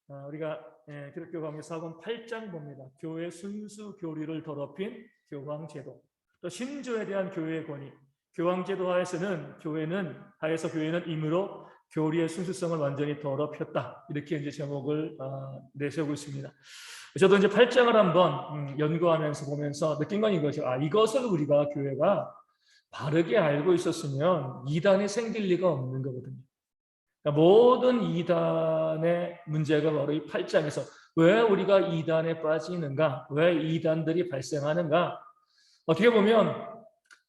우리가 기독교 강의 4권 8장 봅니다. 교회 순수 교리를 더럽힌 교황제도, 또 신조에 대한 교회의 권위. 교황제도 하에서 교회는 임으로 교리의 순수성을 완전히 더럽혔다. 이렇게 이제 제목을 내세우고 있습니다. 저도 이제 8장을 한번 연구하면서 보면서 느낀 건 이거죠. 이것을 우리가 교회가 바르게 알고 있었으면 이단이 생길 리가 없는 거거든요. 그러니까 모든 이단의 문제가 바로 이 8장에서 왜 우리가 이단에 빠지는가, 왜 이단들이 발생하는가. 어떻게 보면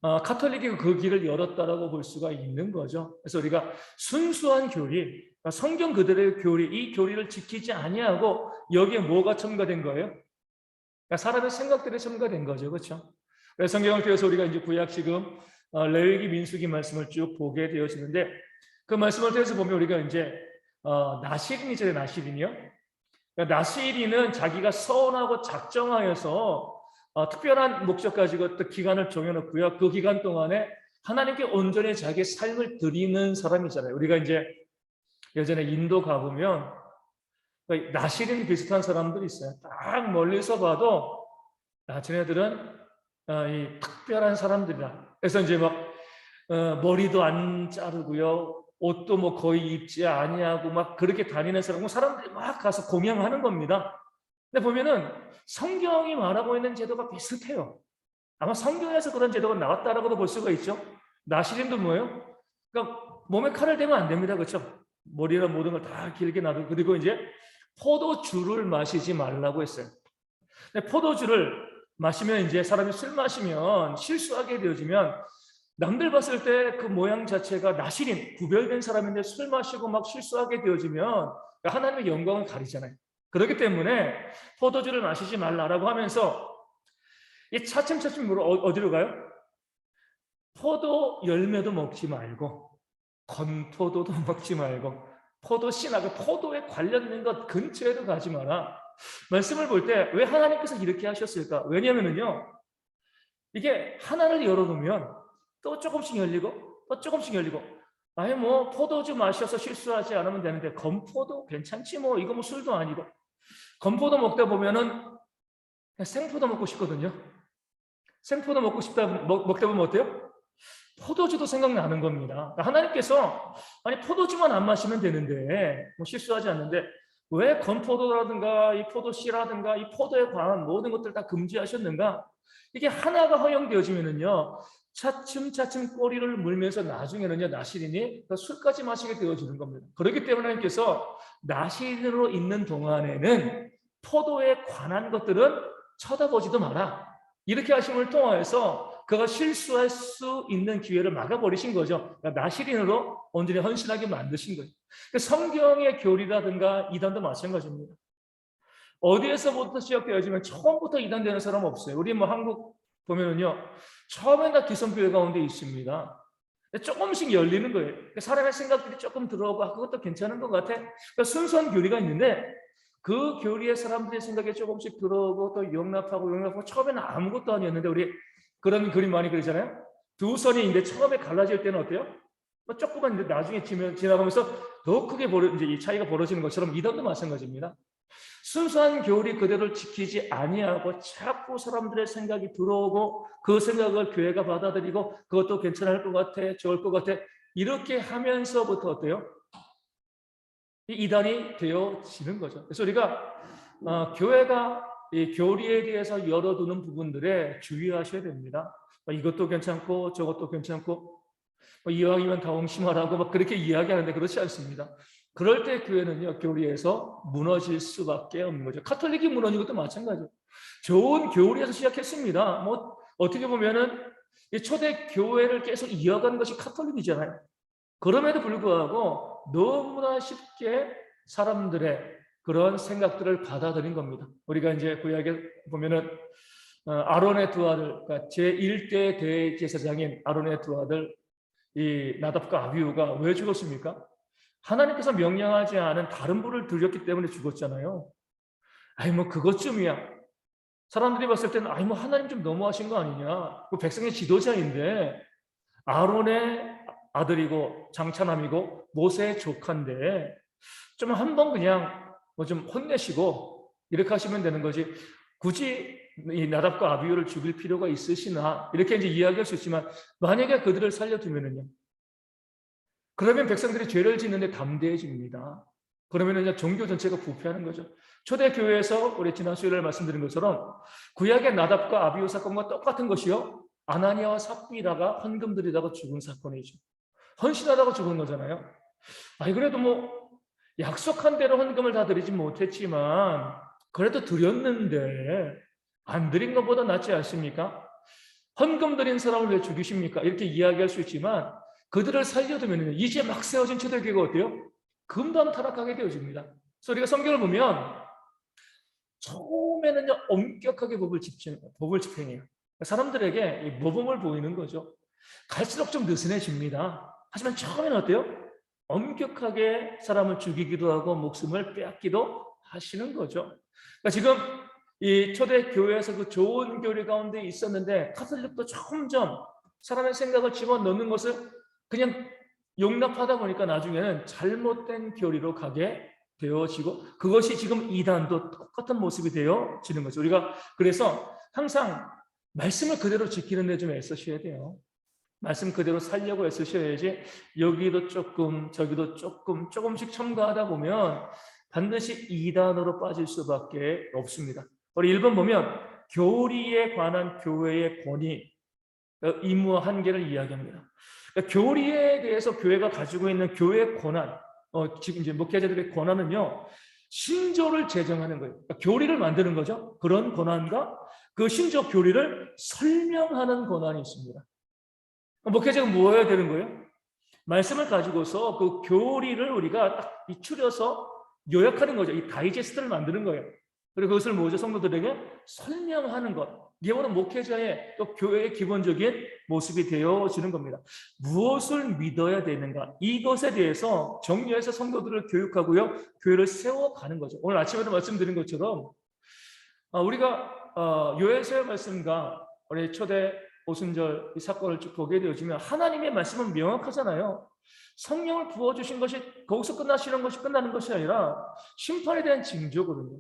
카톨릭이 그 길을 열었다라고 볼 수가 있는 거죠. 그래서 우리가 순수한 교리, 그러니까 성경 그대로의 교리, 이 교리를 지키지 아니하고 여기에 뭐가 첨가된 거예요? 그러니까 사람의 생각들이 첨가된 거죠, 그렇죠? 그래서 성경을 통해서 우리가 이제 구약 지금 레위기, 민수기 말씀을 쭉 보게 되어지는데, 그 말씀을 통해서 보면 우리가 이제 나실인이죠, 나실인이요. 그러니까 나실인은 자기가 서원하고 작정하여서 특별한 목적 가지고 또 기간을 정해놓고요. 그 기간 동안에 하나님께 온전히 자기의 삶을 드리는 사람이잖아요. 우리가 이제 예전에 인도 가보면 나실인 비슷한 사람들이 있어요. 딱 멀리서 봐도 쟤네들은 이 특별한 사람들이다. 그래서 이제 막 머리도 안 자르고요. 옷도 뭐 거의 입지 아니하고 막 그렇게 다니는 사람들이 막 가서 공양하는 겁니다. 근데 보면은 성경이 말하고 있는 제도가 비슷해요. 아마 성경에서 그런 제도가 나왔다라고도 볼 수가 있죠. 나시린도 뭐예요? 그러니까 몸에 칼을 대면 안 됩니다. 그렇죠? 머리나 모든 걸 다 길게 놔두고, 그리고 이제 포도주를 마시지 말라고 했어요. 근데 포도주를 마시면 이제 사람이 술 마시면 실수하게 되어지면 남들 봤을 때 그 모양 자체가 나실인, 구별된 사람인데 술 마시고 막 실수하게 되어지면 하나님의 영광을 가리잖아요. 그렇기 때문에 포도주를 마시지 말라라고 하면서 이 차츰차츰 어디로 가요? 포도 열매도 먹지 말고 건포도도 먹지 말고 포도씨나 포도에 관련된 것 근처에도 가지 마라. 말씀을 볼 때 왜 하나님께서 이렇게 하셨을까? 왜냐하면요, 이게 하나를 열어놓으면 또 조금씩 열리고 또 조금씩 열리고, 뭐 포도주 마셔서 실수하지 않으면 되는데 건포도 괜찮지 뭐, 이거 뭐 술도 아니고. 건포도 먹다 보면은 생포도 먹고 싶거든요. 생포도 먹다 보면 어때요? 포도주도 생각나는 겁니다. 하나님께서 포도주만 안 마시면 되는데 뭐 실수하지 않는데 왜 건포도라든가 이 포도씨라든가 이 포도에 관한 모든 것들 다 금지하셨는가? 이게 하나가 허용되어지면은요, 차츰차츰 꼬리를 물면서 나중에는요, 나시린이 술까지 마시게 되어지는 겁니다. 그렇기 때문에 하나님께서 나시린으로 있는 동안에는 포도에 관한 것들은 쳐다보지도 마라. 이렇게 하심을 통하여서 그가 실수할 수 있는 기회를 막아버리신 거죠. 그러니까 나시린으로 온전히 헌신하게 만드신 거예요. 성경의 교리라든가 이단도 마찬가지입니다. 어디에서부터 시작되어지면 처음부터 이단되는 사람은 없어요. 우리 뭐 한국 보면은요, 처음엔 다 기성교회 가운데 있습니다. 조금씩 열리는 거예요. 사람의 생각들이 조금 들어오고 그것도 괜찮은 것 같아. 순수한 교리가 있는데 그 교리의 사람들의 생각이 조금씩 들어오고 또 용납하고 처음에는 아무것도 아니었는데, 우리 그런 그림 많이 그리잖아요. 두 선이 있는데 처음에 갈라질 때는 어때요? 조금만 있는데 나중에 지나가면서 더 크게 이제 이 차이가 벌어지는 것처럼 이단도 마찬가지입니다. 순수한 교리 그대로를 지키지 아니하고 자꾸 사람들의 생각이 들어오고 그 생각을 교회가 받아들이고 그것도 괜찮을 것 같아, 좋을 것 같아, 이렇게 하면서부터 어때요? 이단이 되어지는 거죠. 그래서 우리가 교회가 이 교리에 대해서 열어두는 부분들에 주의하셔야 됩니다. 이것도 괜찮고 저것도 괜찮고 이왕이면 다 옹심하라고 막 그렇게 이야기하는데 그렇지 않습니다. 그럴 때 교회는요, 교리에서 무너질 수밖에 없는 거죠. 카톨릭이 무너진 것도 마찬가지예요. 좋은 교리에서 시작했습니다. 뭐 어떻게 보면은 이 초대 교회를 계속 이어가는 것이 카톨릭이잖아요. 그럼에도 불구하고 너무나 쉽게 사람들의 그런 생각들을 받아들인 겁니다. 우리가 이제 구약에 보면은 아론의 두 아들, 그러니까 제1대 대제사장인 아론의 두 아들 이 나답과 아비후가 왜 죽었습니까? 하나님께서 명령하지 않은 다른 불을 들였기 때문에 죽었잖아요. 뭐 그것쯤이야. 사람들이 봤을 때는 뭐 하나님 좀 너무하신 거 아니냐. 그 백성의 지도자인데 아론의 아들이고 장차남이고 모세의 조카인데 좀 한번 그냥 뭐 좀 혼내시고 이렇게 하시면 되는 거지. 굳이 이 나답과 아비후를 죽일 필요가 있으시나 이렇게 이제 이야기할 수 있지만 만약에 그들을 살려두면은요. 그러면 백성들이 죄를 짓는데 담대해집니다. 그러면은 종교 전체가 부패하는 거죠. 초대 교회에서 우리 지난 수요일에 말씀드린 것처럼 구약의 나답과 아비후 사건과 똑같은 것이요. 아나니아와 삽비라가 헌금 드리다가 죽은 사건이죠. 헌신하다가 죽은 거잖아요. 아니 그래도 뭐 약속한 대로 헌금을 다 드리지 못했지만 그래도 드렸는데 안 드린 것보다 낫지 않습니까? 헌금 드린 사람을 왜 죽이십니까? 이렇게 이야기할 수 있지만 그들을 살려두면 이제 막 세워진 초대교회가 어때요? 금방 타락하게 되어집니다. 그래서 우리가 성경을 보면 처음에는요 엄격하게 법을 집행해요. 사람들에게 이 모범을 보이는 거죠. 갈수록 좀 느슨해집니다. 하지만 처음에는 어때요? 엄격하게 사람을 죽이기도 하고 목숨을 빼앗기도 하시는 거죠. 그러니까 지금 이 초대 교회에서 그 좋은 교리 가운데 있었는데 카톨릭도 점점 사람의 생각을 집어넣는 것을 그냥 용납하다 보니까 나중에는 잘못된 교리로 가게 되어지고 그것이 지금 이단도 똑같은 모습이 되어지는 거죠. 우리가 그래서 항상 말씀을 그대로 지키는 데 좀 애쓰셔야 돼요. 말씀 그대로 살려고 애쓰셔야지 여기도 조금 저기도 조금씩 첨가하다 보면 반드시 이단으로 빠질 수밖에 없습니다. 우리 1번 보면 교리에 관한 교회의 권위, 의무와 한계를 이야기합니다. 그러니까 교리에 대해서 교회가 가지고 있는 교회의 권한, 지금 이제 목회자들의 권한은요, 신조를 제정하는 거예요. 그러니까 교리를 만드는 거죠. 그런 권한과 그 신조 교리를 설명하는 권한이 있습니다. 목회자가 뭐 해야 되는 거예요? 말씀을 가지고서 그 교리를 우리가 딱 비추려서 요약하는 거죠. 이 다이제스트를 만드는 거예요. 그리고 그것을 뭐죠? 성도들에게 설명하는 것. 이게 바로 목회자의 또 교회의 기본적인 모습이 되어지는 겁니다. 무엇을 믿어야 되는가? 이것에 대해서 정리해서 성도들을 교육하고요. 교회를 세워가는 거죠. 오늘 아침에도 말씀드린 것처럼 우리가 요에서의 말씀과 우리 초대 오순절 이 사건을 쭉 보게 되어지면 하나님의 말씀은 명확하잖아요. 성령을 부어주신 것이 거기서 끝나시는 것이 끝나는 것이 아니라 심판에 대한 징조거든요.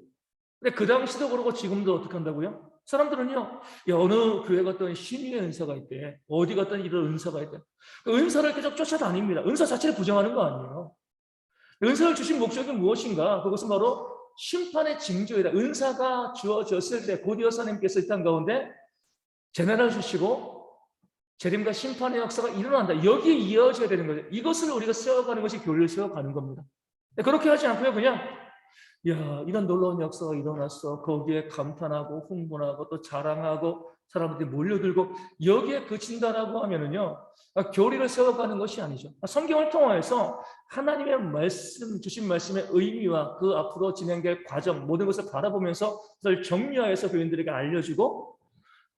근데 그 당시도 그러고 지금도 어떻게 한다고요? 사람들은요, 어느 교회 갔더니 신유의 은사가 있대. 어디 갔더니 이런 은사가 있대. 그 은사를 계속 쫓아다닙니다. 은사 자체를 부정하는 거 아니에요. 은사를 주신 목적이 무엇인가? 그것은 바로 심판의 징조이다. 은사가 주어졌을 때 곧 여사님께서 이 땅 가운데 재난을 주시고 재림과 심판의 역사가 일어난다. 여기에 이어져야 되는 거죠. 이것을 우리가 세워가는 것이 교리를 세워가는 겁니다. 그렇게 하지 않고요. 그냥 이런 놀라운 역사가 일어났어. 거기에 감탄하고 흥분하고 또 자랑하고 사람들이 몰려들고 여기에 그친다라고 하면은요. 교리를 세워가는 것이 아니죠. 성경을 통해서 하나님의 말씀 주신 말씀의 의미와 그 앞으로 진행될 과정 모든 것을 바라보면서 그것을 정리하여서 교인들에게 알려주고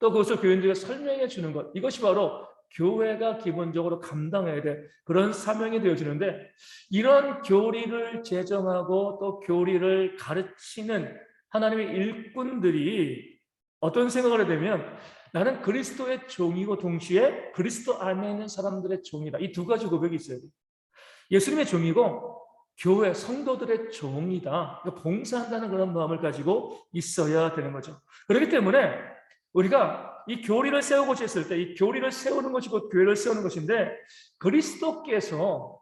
또 그것을 교인들에게 설명해 주는 것. 이것이 바로 교회가 기본적으로 감당해야 될 그런 사명이 되어지는데 이런 교리를 제정하고 또 교리를 가르치는 하나님의 일꾼들이 어떤 생각을 하게 되면 나는 그리스도의 종이고 동시에 그리스도 안에 있는 사람들의 종이다. 이 두 가지 고백이 있어야 돼요. 예수님의 종이고 교회 성도들의 종이다. 그러니까 봉사한다는 그런 마음을 가지고 있어야 되는 거죠. 그렇기 때문에 우리가 이 교리를 세우고자 했을 때 이 교리를 세우는 것이 곧 교회를 세우는 것인데 그리스도께서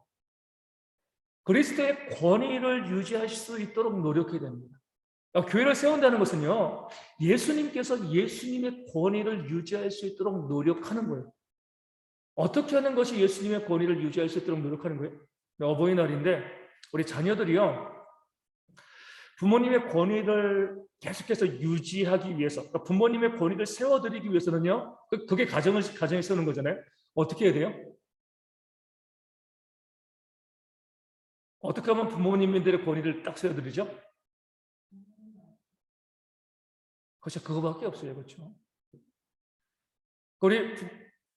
그리스도의 권위를 유지하실 수 있도록 노력해야 됩니다. 교회를 세운다는 것은요. 예수님께서 예수님의 권위를 유지할 수 있도록 노력하는 거예요. 어떻게 하는 것이 예수님의 권위를 유지할 수 있도록 노력하는 거예요? 어버이날인데 우리 자녀들이요. 부모님의 권위를 계속해서 유지하기 위해서 그러니까 부모님의 권위를 세워드리기 위해서는요. 그게 가정에 세우는 거잖아요. 어떻게 해야 돼요? 어떻게 하면 부모님들의 권위를 딱 세워드리죠? 그렇죠. 그거밖에 없어요. 그렇죠. 우리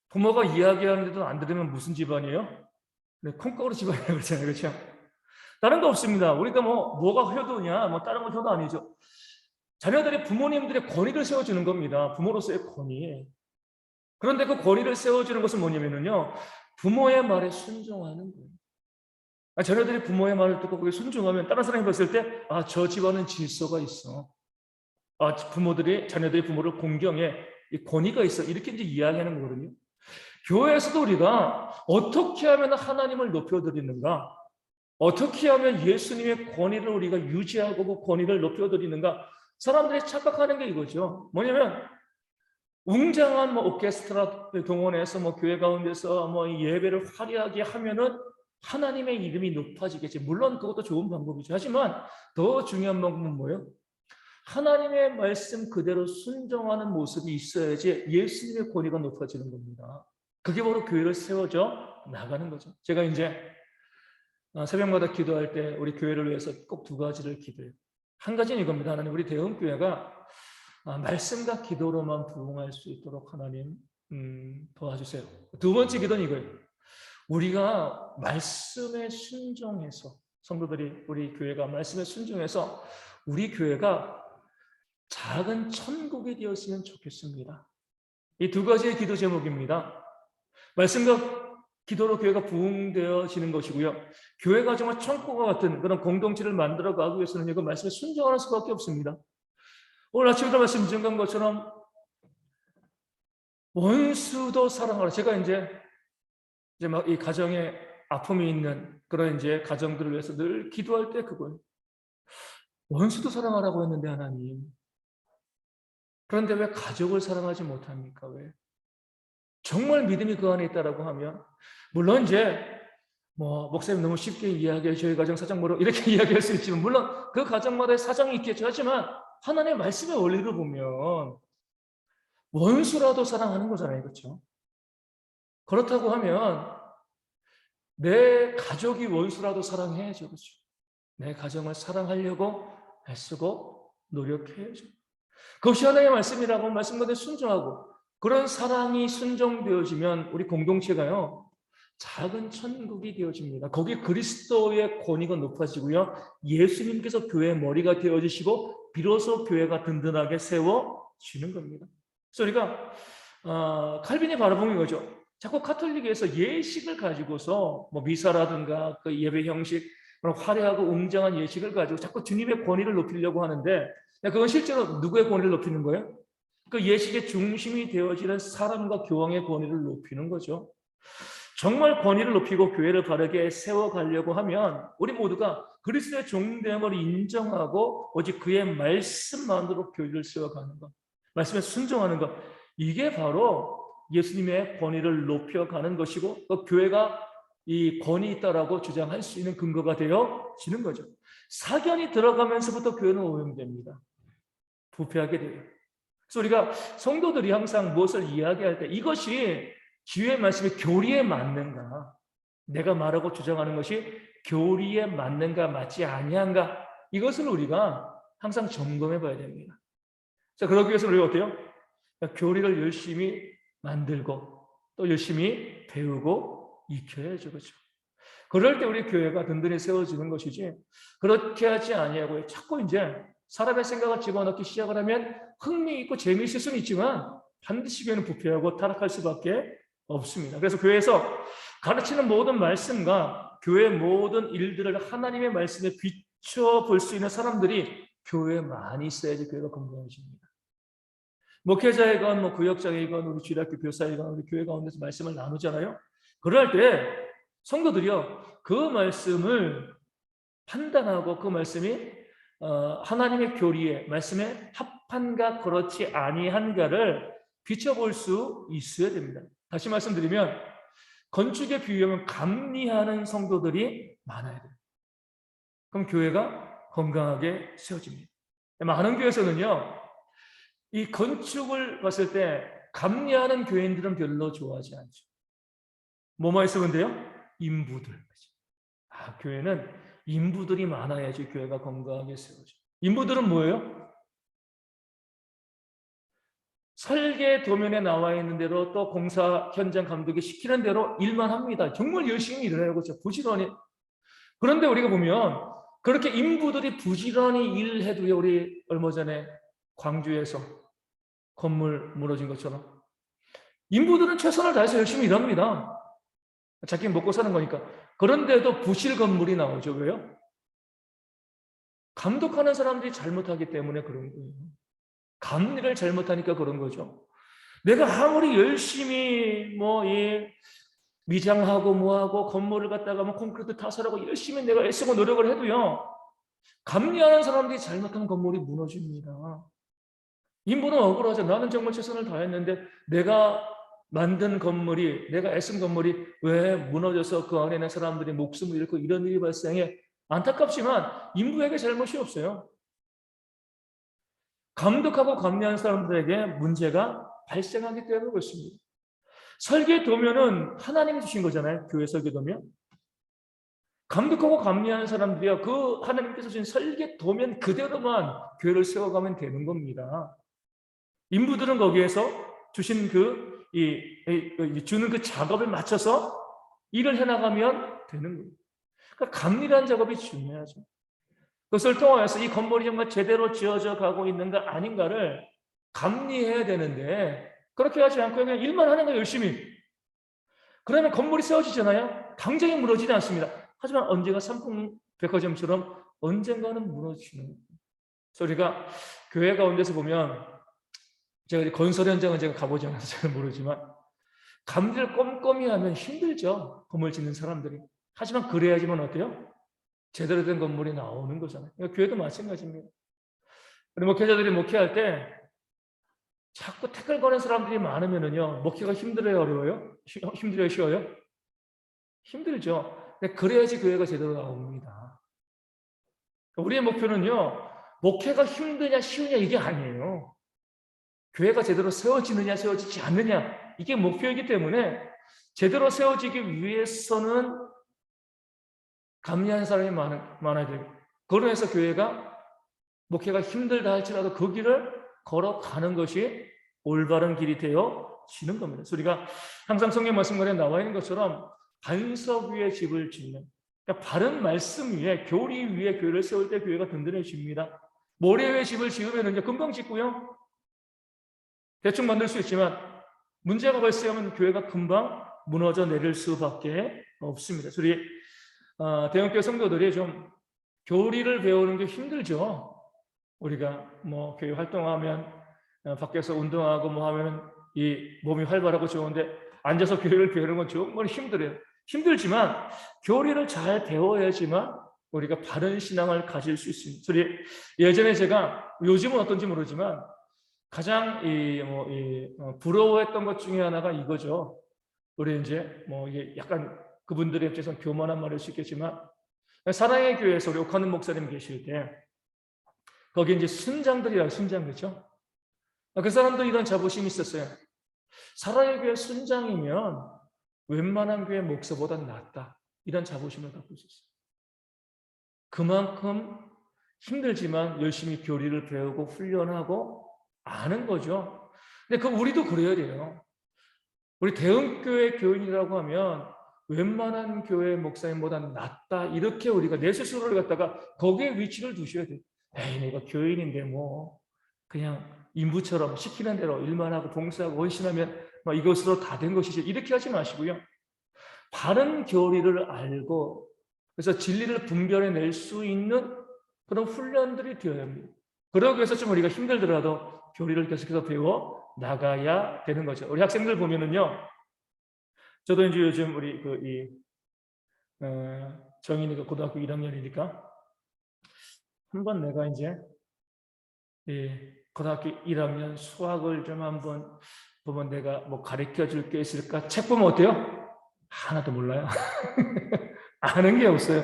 부모가 이야기하는데도 안 들으면 무슨 집안이에요? 네, 콩가루 집안이라고 그러잖아요. 그렇죠? 다른 거 없습니다. 우리가 뭐가 효도냐? 다른 건 효도 아니죠. 자녀들이 부모님들의 권위를 세워주는 겁니다. 부모로서의 권위. 그런데 그 권위를 세워주는 것은 뭐냐면요. 부모의 말에 순종하는 거예요. 자녀들이 부모의 말을 듣고 그게 순종하면 다른 사람이 봤을 때 저 집안은 질서가 있어. 부모들이 자녀들이 부모를 공경해. 이 권위가 있어. 이렇게 이제 이야기하는 거거든요. 교회에서도 우리가 어떻게 하면 하나님을 높여드리는가? 어떻게 하면 예수님의 권위를 우리가 유지하고 그 권위를 높여드리는가? 사람들이 착각하는 게 이거죠. 뭐냐면 웅장한 오케스트라 동원해서 교회 가운데서 예배를 화려하게 하면은 하나님의 이름이 높아지겠지. 물론 그것도 좋은 방법이죠. 하지만 더 중요한 방법은 뭐예요? 하나님의 말씀 그대로 순종하는 모습이 있어야지 예수님의 권위가 높아지는 겁니다. 그게 바로 교회를 세워져 나가는 거죠. 제가 이제 새벽마다 기도할 때 우리 교회를 위해서 꼭 두 가지를 기도해요. 한 가지는 이겁니다. 하나님, 우리 대형교회가 말씀과 기도로만 부흥할 수 있도록 하나님 도와주세요. 두 번째 기도는 이거예요. 우리가 말씀에 순종해서, 성도들이 우리 교회가 말씀에 순종해서 우리 교회가 작은 천국이 되었으면 좋겠습니다. 이 두 가지의 기도 제목입니다. 말씀과 기도로 교회가 부흥되어지는 것이고요. 교회가 정말 천국과 같은 그런 공동체를 만들어가기 위해서는 그 말씀에 순종하는 수밖에 없습니다. 오늘 아침에도 말씀드린 것처럼 원수도 사랑하라. 제가 이제 막 이 가정에 아픔이 있는 그런 이제 가정들을 위해서 늘 기도할 때 그거예요. 원수도 사랑하라고 했는데 하나님. 그런데 왜 가족을 사랑하지 못합니까? 왜? 정말 믿음이 그 안에 있다라고 하면 물론 이제 목사님 너무 쉽게 이야기해 저희 가정 사정 뭐로 이렇게 이야기할 수 있지만 물론 그 가정마다의 사정이 있겠죠. 하지만 하나님의 말씀의 원리를 보면 원수라도 사랑하는 거잖아요. 그렇죠? 그렇다고 하면 내 가족이 원수라도 사랑해야죠. 그렇죠? 내 가정을 사랑하려고 애쓰고 노력해야죠. 그것이 하나님의 말씀이라고 말씀과도 순종하고 그런 사랑이 순종되어지면 우리 공동체가요. 작은 천국이 되어집니다. 거기 그리스도의 권위가 높아지고요. 예수님께서 교회의 머리가 되어주시고 비로소 교회가 든든하게 세워지는 겁니다. 그래서 우리가 칼빈이 바라본 거죠. 자꾸 카톨릭에서 예식을 가지고서 미사라든가 그 예배 형식 그런 화려하고 웅장한 예식을 가지고 자꾸 주님의 권위를 높이려고 하는데 그건 실제로 누구의 권위를 높이는 거예요? 그 예식의 중심이 되어지는 사람과 교황의 권위를 높이는 거죠. 정말 권위를 높이고 교회를 바르게 세워가려고 하면 우리 모두가 그리스도의 종됨을 인정하고 오직 그의 말씀만으로 교회를 세워가는 것, 말씀에 순종하는 것, 이게 바로 예수님의 권위를 높여가는 것이고 그 교회가 이 권위 있다라고 주장할 수 있는 근거가 되어지는 거죠. 사견이 들어가면서부터 교회는 오염됩니다. 부패하게 돼요. 그래서 우리가 성도들이 항상 무엇을 이야기할 때 이것이 주의 말씀이 교리에 맞는가, 내가 말하고 주장하는 것이 교리에 맞는가 맞지 아니한가, 이것을 우리가 항상 점검해 봐야 됩니다. 자, 그러기 위해서 우리가 어때요? 교리를 열심히 만들고 또 열심히 배우고 익혀야죠. 그렇죠? 그럴 때 우리 교회가 든든히 세워지는 것이지 그렇게 하지 아니하고 자꾸 이제 사람의 생각을 집어넣기 시작을 하면 흥미있고 재미있을 수는 있지만 반드시 교회는 부패하고 타락할 수밖에 없습니다. 그래서 교회에서 가르치는 모든 말씀과 교회의 모든 일들을 하나님의 말씀에 비춰볼 수 있는 사람들이 교회에 많이 있어야지 교회가 건강해집니다. 목회자이건 구역장이건 우리 주일학교 교사이건 우리 교회 가운데서 말씀을 나누잖아요. 그럴 때 성도들이요 그 말씀을 판단하고 그 말씀이 하나님의 교리에 말씀에 합한가 그렇지 아니한가를 비춰볼 수 있어야 됩니다. 다시 말씀드리면 건축에 비유하면 감리하는 성도들이 많아야 돼요. 그럼 교회가 건강하게 세워집니다. 많은 교회에서는요 이 건축을 봤을 때 감리하는 교인들은 별로 좋아하지 않죠. 뭐만 있으면 돼요? 인부들. 교회는 인부들이 많아야지 교회가 건강하게 세워져. 인부들은 뭐예요? 설계 도면에 나와 있는 대로 또 공사 현장 감독이 시키는 대로 일만 합니다. 정말 열심히 일을 해요. 그렇죠? 부지런히. 그런데 우리가 보면 그렇게 인부들이 부지런히 일해도요. 우리 얼마 전에 광주에서 건물 무너진 것처럼 인부들은 최선을 다해서 열심히 일합니다. 자기 먹고 사는 거니까. 그런데도 부실 건물이 나오죠. 왜요? 감독하는 사람들이 잘못하기 때문에 그런 거예요. 감리를 잘못하니까 그런 거죠. 내가 아무리 열심히 미장하고 뭐하고 건물을 갖다가 콘크리트 타설하고 열심히 내가 애쓰고 노력을 해도요, 감리하는 사람들이 잘못하면 건물이 무너집니다. 인부는 억울하죠. 나는 정말 최선을 다했는데 내가 만든 건물이, 내가 애쓴 건물이 왜 무너져서 그 안에 있는 사람들이 목숨을 잃고 이런 일이 발생해. 안타깝지만 인부에게 잘못이 없어요. 감독하고 감리하는 사람들에게 문제가 발생하기 때문에 그렇습니다. 설계도면은 하나님이 주신 거잖아요. 교회 설계도면. 감독하고 감리하는 사람들이야 그 하나님께서 주신 설계도면 그대로만 교회를 세워가면 되는 겁니다. 인부들은 거기에서 주신 주는 그 작업을 맞춰서 일을 해나가면 되는 거예요. 그러니까 감리라는 작업이 중요하죠. 그것을 통해서 이 건물이 정말 제대로 지어져 가고 있는가 아닌가를 감리해야 되는데 그렇게 하지 않고 그냥 일만 하는 거예요. 열심히. 그러면 건물이 세워지잖아요. 당장에 무너지지 않습니다. 하지만 언제가 삼풍 백화점처럼 언젠가는 무너지는 거예요. 그래서 우리가 교회 가운데서 보면 제가 건설 현장은 제가 가보지 않아서 잘 모르지만 감리를 꼼꼼히 하면 힘들죠. 건물 짓는 사람들이. 하지만 그래야지만 어때요? 제대로 된 건물이 나오는 거잖아요. 그러니까 교회도 마찬가지입니다. 우리 목회자들이 목회할 때 자꾸 태클 거는 사람들이 많으면은요, 목회가 힘들어요, 어려워요? 힘들어요, 쉬워요? 힘들죠. 근데 그래야지 교회가 제대로 나옵니다. 우리의 목표는요, 목회가 힘드냐, 쉬우냐, 이게 아니에요. 교회가 제대로 세워지느냐, 세워지지 않느냐, 이게 목표이기 때문에 제대로 세워지기 위해서는 감리하는 사람이 많아야 되고, 그러면서 교회가 목회가 힘들다 할지라도 그 길을 걸어가는 것이 올바른 길이 되어지는 겁니다. 그래서 우리가 항상 성경 말씀관에 나와 있는 것처럼 반석 위에 집을 짓는, 그러니까 바른 말씀 위에, 교리 위에 교회를 세울 때 교회가 든든해집니다. 모래 위에 집을 지으면 이제 금방 짓고요. 대충 만들 수 있지만 문제가 발생하면 교회가 금방 무너져 내릴 수밖에 없습니다. 그래서 우리 대형교회 성도들이 좀 교리를 배우는 게 힘들죠. 우리가 교회 활동하면 밖에서 운동하고 하면 이 몸이 활발하고 좋은데 앉아서 교리를 배우는 건 정말 힘들어요. 힘들지만 교리를 잘 배워야지만 우리가 바른 신앙을 가질 수 있습니다. 그래서 예전에 제가 요즘은 어떤지 모르지만 가장 부러워했던 것 중에 하나가 이거죠. 우리 이제 이게 약간 그분들의 입장에서 교만한 말일 수 있겠지만 사랑의 교회에서 우리 옥하는 목사님 계실 때 거기 이제 순장들이라고 순장 그렇죠? 그 사람도 이런 자부심이 있었어요. 사랑의 교회 순장이면 웬만한 교회 목사보다 낫다. 이런 자부심을 갖고 있었어요. 그만큼 힘들지만 열심히 교리를 배우고 훈련하고 아는 거죠. 근데 우리도 그래야 돼요. 우리 대형교회 교인이라고 하면 웬만한 교회 목사님보다 낫다. 이렇게 우리가 내 스스로를 갖다가 거기에 위치를 두셔야 돼요. 에이, 내가 교인인데 그냥 인부처럼 시키는 대로 일만 하고 봉사하고 헌신하면 이것으로 다 된 것이지. 이렇게 하지 마시고요. 바른 교리를 알고 그래서 진리를 분별해낼 수 있는 그런 훈련들이 되어야 합니다. 그러기 위해서 좀 우리가 힘들더라도 교리를 계속해서 배워 나가야 되는 거죠. 우리 학생들 보면은요. 저도 이제 요즘 우리 정인이가 고등학교 1학년이니까 한번 내가 이제 고등학교 1학년 수학을 좀 한번 보면 내가 가르쳐 줄 게 있을까? 책 보면 어때요? 하나도 몰라요. 아는 게 없어요.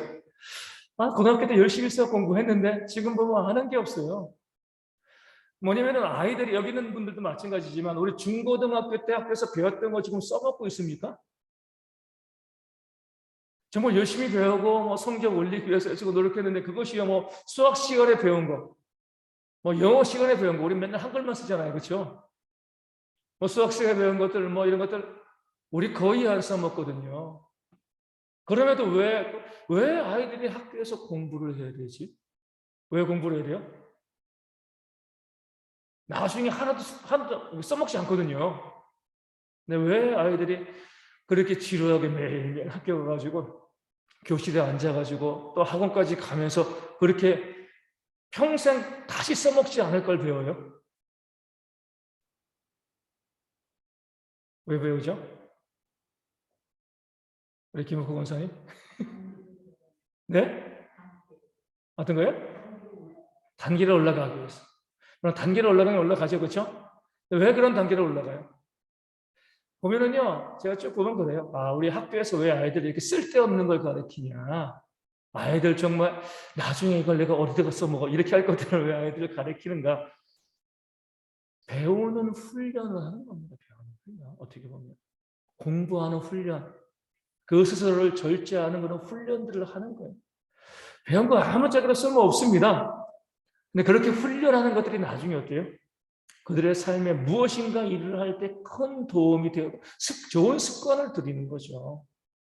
고등학교 때 열심히 수학 공부했는데 지금 보면 아는 게 없어요. 뭐냐면은 아이들이 여기 있는 분들도 마찬가지지만 우리 중고등학교 때 학교에서 배웠던 거 지금 써먹고 있습니까? 정말 열심히 배우고 성적 올리기 위해서 애쓰고 노력했는데 그것이요 수학 시간에 배운 거, 영어 시간에 배운 거 우리 맨날 한글만 쓰잖아요, 그렇죠? 수학 시간에 배운 것들 이런 것들 우리 거의 안 써먹거든요. 그럼에도 왜 아이들이 학교에서 공부를 해야 되지? 왜 공부를 해야 돼요? 나중에 하나도 써먹지 않거든요. 근데 왜 아이들이 그렇게 지루하게 매일매일 학교 가가지고 교실에 앉아가지고 또 학원까지 가면서 그렇게 평생 다시 써먹지 않을 걸 배워요? 왜 배우죠? 우리 김옥호 권사님? 네? 어떤 거요? 단계를 올라가기 위해서. 그럼 단계를 올라가면 올라가죠, 그렇죠? 왜 그런 단계를 올라가요? 보면은요, 제가 쭉 보면 그래요. 아, 우리 학교에서 왜 아이들이 이렇게 쓸데없는 걸 가르치냐? 아이들 정말 나중에 이걸 내가 어디다가 써먹어 이렇게 할 것들을 왜 아이들을 가르치는가? 배우는 훈련을 하는 겁니다. 배우는 훈련. 어떻게 보면 공부하는 훈련, 그 스스로를 절제하는 그런 훈련들을 하는 거예요. 배운 거 아무짝에나 쓸모 없습니다. 근데 그렇게 훈련하는 것들이 나중에 어때요? 그들의 삶에 무엇인가 일을 할 때 큰 도움이 되어 좋은 습관을 들이는 거죠.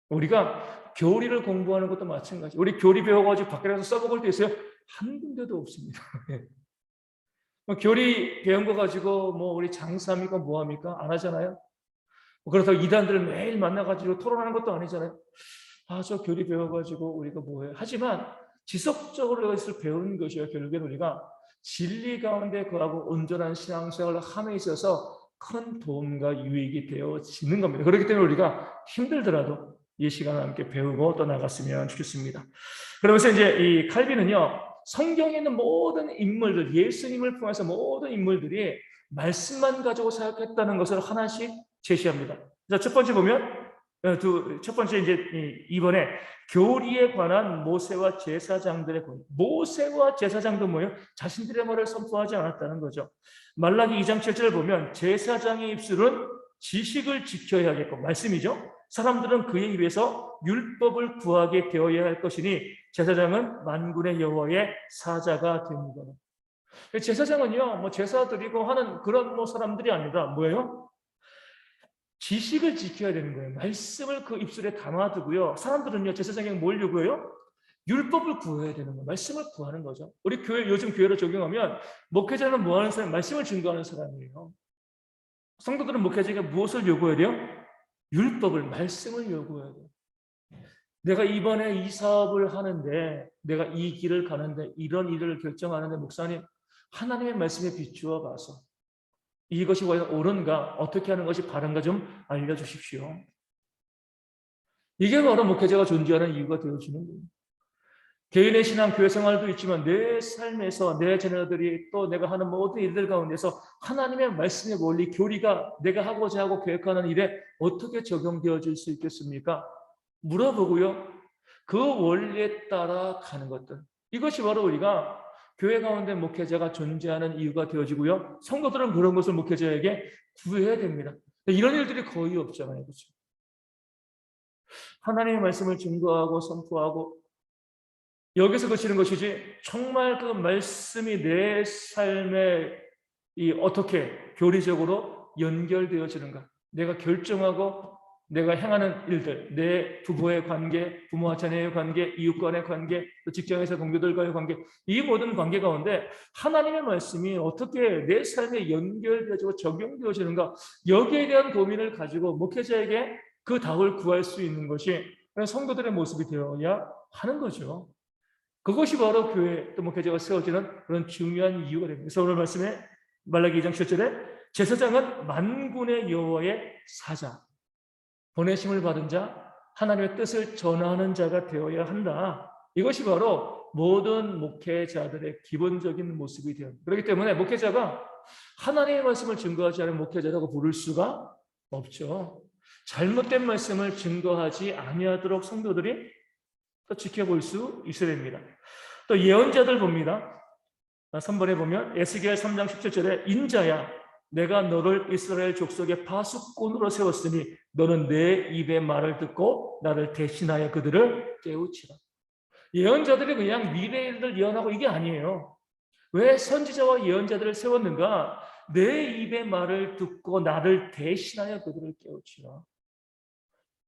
우리가 교리를 공부하는 것도 마찬가지. 우리 교리 배워가지고 밖에 나가서 써먹을 때 있어요? 한 군데도 없습니다. 교리 배운 거 가지고 뭐 우리 장사합니까? 뭐합니까? 안 하잖아요. 그렇다고 이단들을 매일 만나가지고 토론하는 것도 아니잖아요. 아, 저 교리 배워가지고 우리가 뭐해요? 하지만 지속적으로 이것을 배우는 것이요. 결국엔 우리가 진리 가운데 거하고 온전한 신앙생활을 함에 있어서 큰 도움과 유익이 되어지는 겁니다. 그렇기 때문에 우리가 힘들더라도 이 시간을 함께 배우고 또 나갔으면 좋겠습니다. 그러면서 이제 이 칼빈은요, 성경에 있는 모든 인물들, 예수님을 포함해서 모든 인물들이 말씀만 가지고 생각했다는 것을 하나씩 제시합니다. 자, 첫 번째 보면 첫 번째 이제 이번에 교리에 관한 모세와 제사장들의 권. 모세와 제사장도 뭐예요? 자신들의 말을 선포하지 않았다는 거죠. 말라기 2장 7절을 보면 제사장의 입술은 지식을 지켜야겠고 말씀이죠. 사람들은 그의 입에서 율법을 구하게 되어야 할 것이니 제사장은 만군의 여호와의 사자가 됩니다. 제사장은요, 뭐 제사 드리고 하는 그런 뭐 사람들이 아니라 뭐예요? 지식을 지켜야 되는 거예요. 말씀을 그 입술에 담아두고요. 사람들은요, 제사장에게 뭘 요구해요? 율법을 구해야 되는 거예요. 말씀을 구하는 거죠. 우리 교회, 요즘 교회로 적용하면 목회자는 뭐 하는 사람? 말씀을 증거하는 사람이에요. 성도들은 목회자에게 무엇을 요구해야 돼요? 율법을, 말씀을 요구해야 돼요. 내가 이번에 이 사업을 하는데, 내가 이 길을 가는데, 이런 일을 결정하는데, 목사님, 하나님의 말씀에 비추어 봐서 이것이 옳은가, 어떻게 하는 것이 바른가 좀 알려주십시오. 이게 바로 목회자가 존재하는 이유가 되어지는 거예요. 개인의 신앙, 교회 생활도 있지만 내 삶에서 내 자녀들이 또 내가 하는 모든 일들 가운데서 하나님의 말씀의 원리, 교리가 내가 하고자 하고 계획하는 일에 어떻게 적용되어질 수 있겠습니까? 물어보고요. 그 원리에 따라 가는 것들. 이것이 바로 우리가 교회 가운데 목회자가 존재하는 이유가 되어지고요. 성도들은 그런 것을 목회자에게 구해야 됩니다. 이런 일들이 거의 없잖아요. 그렇죠? 하나님의 말씀을 증거하고 선포하고 여기서 그치는 것이지 정말 그 말씀이 내 삶에 어떻게 교리적으로 연결되어지는가. 내가 결정하고 내가 행하는 일들, 내 부부의 관계, 부모와 자녀의 관계, 이웃 간의 관계, 또 직장에서 동료들과의 관계, 이 모든 관계 가운데 하나님의 말씀이 어떻게 내 삶에 연결되어지고 적용되어지는가, 여기에 대한 고민을 가지고 목회자에게 그 답을 구할 수 있는 것이 성도들의 모습이 되어야 하는 거죠. 그것이 바로 교회 또 목회자가 세워지는 그런 중요한 이유가 됩니다. 그래서 오늘 말씀에 말라기 2장 7절에 제사장은 만군의 여호와의 사자, 보내심을 받은 자, 하나님의 뜻을 전하는 자가 되어야 한다. 이것이 바로 모든 목회자들의 기본적인 모습이 되어야 합니다. 그렇기 때문에 목회자가 하나님의 말씀을 증거하지 않은 목회자라고 부를 수가 없죠. 잘못된 말씀을 증거하지 아니하도록 성도들이 또 지켜볼 수 있어야 됩니다. 또 예언자들 봅니다. 3번에 보면 에스겔 3장 17절에 인자야 내가 너를 이스라엘 족속의 파수꾼으로 세웠으니 너는 내 입의 말을 듣고 나를 대신하여 그들을 깨우치라. 예언자들이 그냥 미래의 일을 예언하고 이게 아니에요. 왜 선지자와 예언자들을 세웠는가? 내 입의 말을 듣고 나를 대신하여 그들을 깨우치라.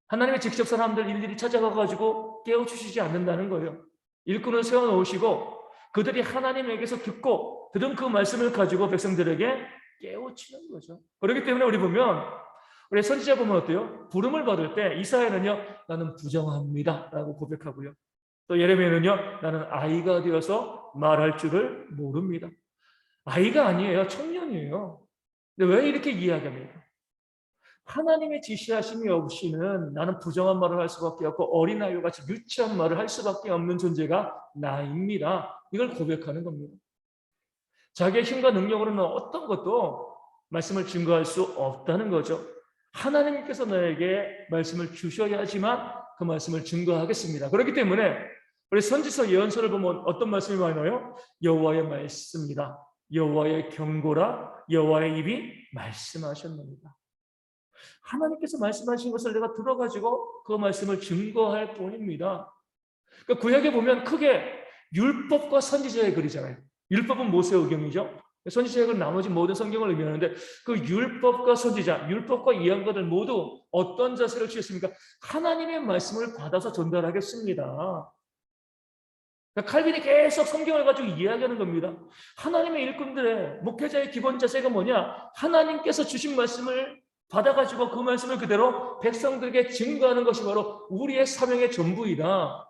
하나님의 직접 사람들 일일이 찾아가가지고 깨우치시지 않는다는 거예요. 일꾼을 세워놓으시고 그들이 하나님에게서 듣고 들은 그 말씀을 가지고 백성들에게 깨우치는 거죠. 그렇기 때문에 우리 보면 우리 선지자 보면 어때요? 부름을 받을 때 이사야는요, 나는 부정합니다 라고 고백하고요. 또 예레미야는요, 나는 아이가 되어서 말할 줄을 모릅니다. 아이가 아니에요. 청년이에요. 근데 왜 이렇게 이야기합니까? 하나님의 지시하심이 없이는 나는 부정한 말을 할 수밖에 없고 어린아이와 같이 유치한 말을 할 수밖에 없는 존재가 나입니다. 이걸 고백하는 겁니다. 자기의 힘과 능력으로는 어떤 것도 말씀을 증거할 수 없다는 거죠. 하나님께서 너에게 말씀을 주셔야지만 그 말씀을 증거하겠습니다. 그렇기 때문에 우리 선지서 예언서를 보면 어떤 말씀이 많이 나와요? 여호와의 말씀이다. 여호와의 경고라. 여호와의 입이 말씀하셨느니라. 하나님께서 말씀하신 것을 내가 들어가지고 그 말씀을 증거할 뿐입니다. 그러니까 구약에 보면 크게 율법과 선지자의 글이잖아요. 율법은 모세오경이죠. 선지자의 글은 나머지 모든 성경을 의미하는데 그 율법과 선지자, 율법과 이언가들 모두 어떤 자세를 취했습니까? 하나님의 말씀을 받아서 전달하겠습니다. 그러니까 칼빈이 계속 성경을 가지고 이야기하는 겁니다. 하나님의 일꾼들의 목회자의 기본 자세가 뭐냐? 하나님께서 주신 말씀을 받아가지고 그 말씀을 그대로 백성들에게 증거하는 것이 바로 우리의 사명의 전부이다.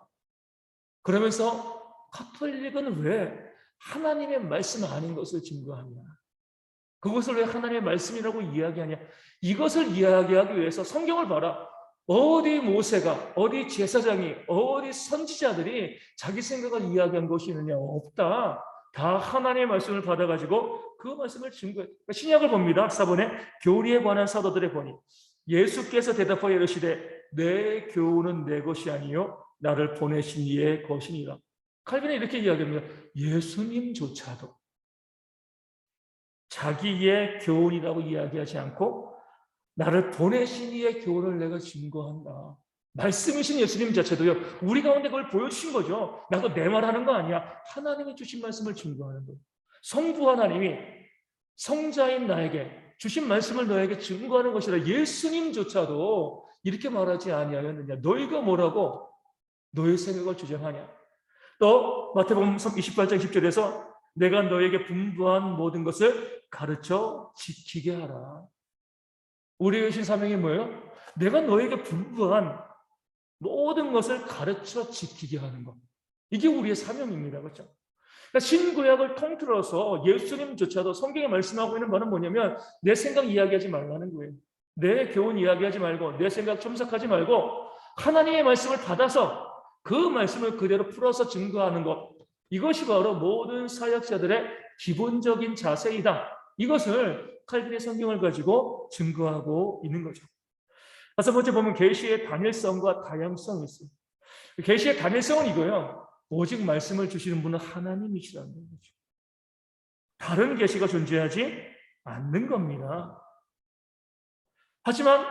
그러면서 카톨릭은 왜 하나님의 말씀 아닌 것을 증거하냐? 그것을 왜 하나님의 말씀이라고 이야기하냐? 이것을 이야기하기 위해서 성경을 봐라. 어디 모세가, 어디 제사장이, 어디 선지자들이 자기 생각을 이야기한 것이 있느냐? 없다. 다 하나님의 말씀을 받아가지고 그 말씀을 증거해. 신약을 봅니다. 사본에 교리에 관한 사도들의 본이 예수께서 대답하여 이르시되 내 교훈은 내 것이 아니요 나를 보내신 이의 것이니라. 칼빈은 이렇게 이야기합니다. 예수님조차도 자기의 교훈이라고 이야기하지 않고 나를 보내신 이의 교훈을 내가 증거한다. 말씀이신 예수님 자체도요. 우리 가운데 그걸 보여주신 거죠. 나도 내 말하는 거 아니야. 하나님이 주신 말씀을 증거하는 거예요. 성부 하나님이 성자인 나에게 주신 말씀을 너에게 증거하는 것이라. 예수님조차도 이렇게 말하지 아니하였느냐. 너희가 뭐라고 너의 생각을 주장하냐. 또 마태복음 28장 10절에서 내가 너에게 분부한 모든 것을 가르쳐 지키게 하라. 우리의 신 사명이 뭐예요? 내가 너에게 분부한 모든 것을 가르쳐 지키게 하는 것. 이게 우리의 사명입니다. 그렇죠? 그러니까 신구약을 통틀어서 예수님조차도 성경에 말씀하고 있는 바는 뭐냐면 내 생각 이야기하지 말라는 거예요. 내 교훈 이야기하지 말고 내 생각 첨삭하지 말고 하나님의 말씀을 받아서 그 말씀을 그대로 풀어서 증거하는 것. 이것이 바로 모든 사역자들의 기본적인 자세이다. 이것을 칼빈의 성경을 가지고 증거하고 있는 거죠. 다섯 번째 보면 계시의 단일성과 다양성이 있습니다. 계시의 단일성은 이거예요. 오직 말씀을 주시는 분은 하나님이시라는 거죠. 다른 계시가 존재하지 않는 겁니다. 하지만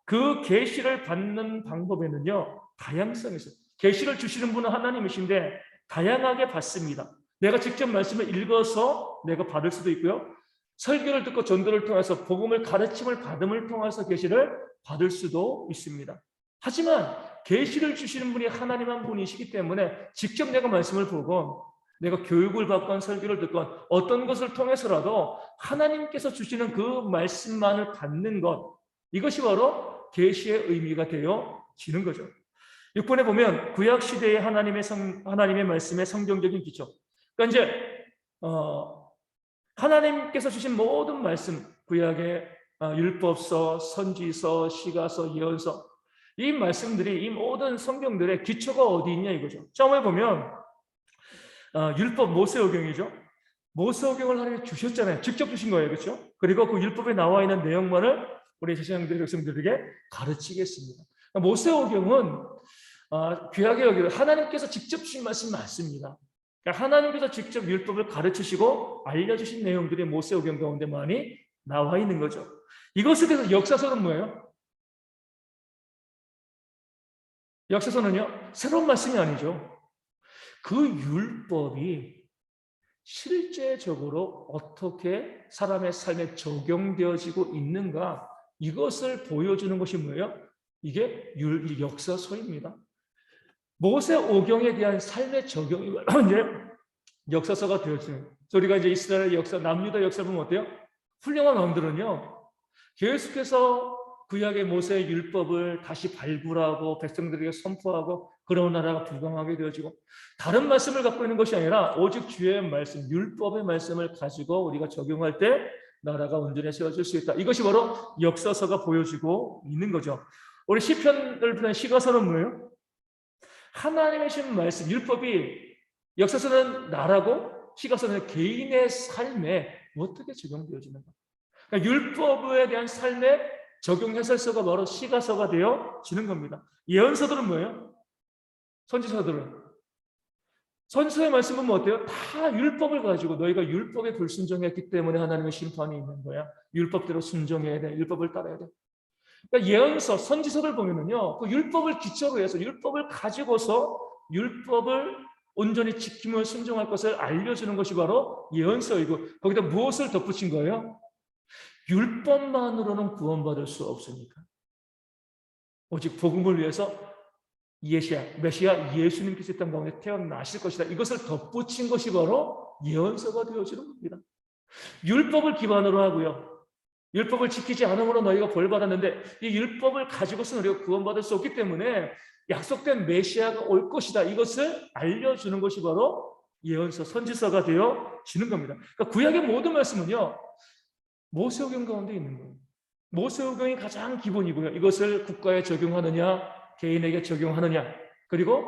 그 계시를 받는 방법에는요, 다양성이 있어요. 계시를 주시는 분은 하나님이신데 다양하게 받습니다. 내가 직접 말씀을 읽어서 내가 받을 수도 있고요. 설교를 듣고 전도를 통해서 복음을 가르침을 받음을 통해서 계시를 받을 수도 있습니다. 하지만 계시를 주시는 분이 하나님 한 분이시기 때문에 직접 내가 말씀을 보고 내가 교육을 받건 설교를 듣건 어떤 것을 통해서라도 하나님께서 주시는 그 말씀만을 받는 것, 이것이 바로 계시의 의미가 되어지는 거죠. 6번에 보면 구약 시대의 하나님의 말씀의 성경적인 기초. 그러니까 이제 하나님께서 주신 모든 말씀, 구약의 율법서, 선지서, 시가서, 예언서, 이 말씀들이 이 모든 성경들의 기초가 어디 있냐 이거죠. 처음에 보면 율법 모세오경이죠. 모세오경을 하나님이 주셨잖아요. 직접 주신 거예요, 그렇죠? 그리고 그 율법에 나와 있는 내용만을 우리 제사장들 백성들에게 가르치겠습니다. 모세오경은 귀하게 여기고 하나님께서 직접 주신 말씀이 맞습니다. 그러니까 하나님께서 직접 율법을 가르치시고 알려주신 내용들이 모세오경 가운데 많이 나와 있는 거죠. 이것에 대해서 역사서는 뭐예요? 역사서는요, 새로운 말씀이 아니죠. 그 율법이 실제적으로 어떻게 사람의 삶에 적용되어지고 있는가, 이것을 보여주는 것이 뭐예요? 이게 역사서입니다. 모세오경에 대한 삶의 적용이 이제 역사서가 되어지는. 우리가 이제 이스라엘 역사, 남유다 역사 보면 어때요? 훌륭한 왕들은요, 계속해서 구약의 모세의 율법을 다시 발굴하고 백성들에게 선포하고 그런 나라가 부강하게 되어지고, 다른 말씀을 갖고 있는 것이 아니라 오직 주의 말씀, 율법의 말씀을 가지고 우리가 적용할 때 나라가 온전히 세워질 수 있다. 이것이 바로 역사서가 보여주고 있는 거죠. 우리 시편을 보는 시가서는 뭐예요? 하나님의 신 말씀, 율법이 역사서는 나라고 시가서는 개인의 삶에 어떻게 적용되어지는가. 그러니까 율법에 대한 삶에 적용 해설서가 바로 시가서가 되어지는 겁니다. 예언서들은 뭐예요? 선지서들은. 선지서의 말씀은 뭐 어때요? 다 율법을 가지고 너희가 율법에 불순종했기 때문에 하나님의 심판이 있는 거야. 율법대로 순종해야 돼. 율법을 따라야 돼. 그러니까 예언서, 선지서를 보면은요, 그 율법을 기초로 해서 율법을 가지고서 율법을 온전히 지키며 순종할 것을 알려주는 것이 바로 예언서이고, 거기다 무엇을 덧붙인 거예요? 율법만으로는 구원받을 수 없으니까 오직 복음을 위해서 메시아 예수님께서 이 땅 가운데 태어나실 것이다. 이것을 덧붙인 것이 바로 예언서가 되어지는 겁니다. 율법을 기반으로 하고요, 율법을 지키지 않음으로 너희가 벌 받았는데, 이 율법을 가지고서는 우리가 구원받을 수 없기 때문에 약속된 메시아가 올 것이다. 이것을 알려주는 것이 바로 예언서, 선지서가 되어지는 겁니다. 그러니까 구약의 모든 말씀은요, 모세오경 가운데 있는 거예요. 모세오경이 가장 기본이고요. 이것을 국가에 적용하느냐, 개인에게 적용하느냐, 그리고